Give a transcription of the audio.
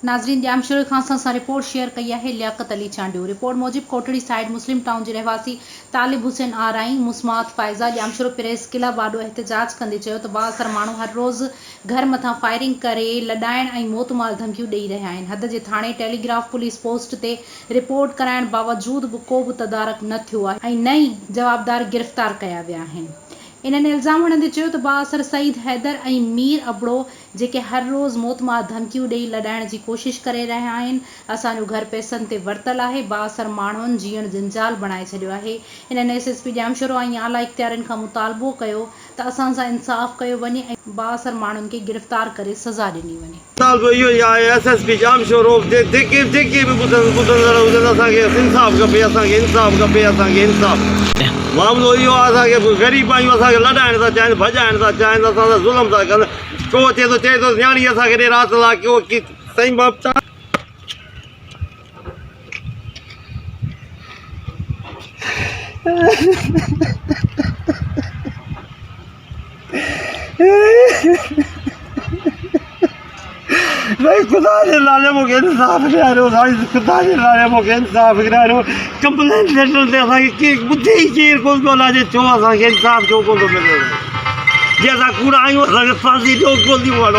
नाज़रीन ॼामशूरो खां असां रिपोर्ट शेयर कई है लियाकत अली चांडियो। रिपोर्ट मूजिब कोटड़ी साइड मुस्लिम टाउन के रहिवासी طالب حسين آرائين مسمات فائزه ڄامشورو پريس किला बाडो احتجاج ڪندي چيو ته بااثر ماڻهو هر روز گهر مٿان فائرنگ ڪري لڏائڻ ۽ موتمال ڌمڪيون ڏيئي رهيا آهن. حد جي ٿاڻي ٽيليگراف پوليس پوسٽ تي رپورٽ ڪرائڻ باوجود کو به تدارڪ نه ٿيو آهي ۽ نه ئي جوابدار گرفتار ڪيا ويا آهن. انهن الزام هڻندي چيو ته بااثر سعيد حيدر ۽ مير ابڙو जेके हर रोज़ मोतमार धमकियूं ॾेई लॾाइण जी कोशिश करे रहिया आहिनि असांजो घर पैसनि ते वरितल आहे। बाअसर माण्हुनि जीअण जंजाल बणाए छॾियो आहे। इन्हनि एसएसपी ॼामशूरो ऐं आला इख़्तियारनि खां मुतालबो कयो त असां सां इंसाफ़ कयो वञे ऐं बाअसर माण्हुनि खे गिरफ़्तार करे सज़ा ॾिनी वञे। मुतालबो इहो ई आहे एसएसपी ॼामशूरो जेके बि ॿुधंदड़ हुजनि असांखे इंसाफ़ खपे, असांखे इंसाफ़ खपे, असांखे इंसाफ़। मामिलो इहो आहे असांखे ग़रीब आहियूं, असांखे लॾाइण था चाहिनि, भॼाइण था चाहिनि, असां सां ज़ुल्म था कनि। को चए थो न्याणी असांखे ॾे राति लाइ को साईं बाप भाई खुदा जे नाले मूंखे इंसाफ़ ॾियारो, साईं खुदा जे नाले मूंखे इंसाफ़ ॾियारो। कंप्लेंट लेटर ते असांखे ॿुधे ई केरु कोन थो लाजे, छो असांखे इंसाफ़ छो कोन थो मिले। जे असां कूड़ा आहियूं असांखे फांसी ॾियो, गोलियूं हणो।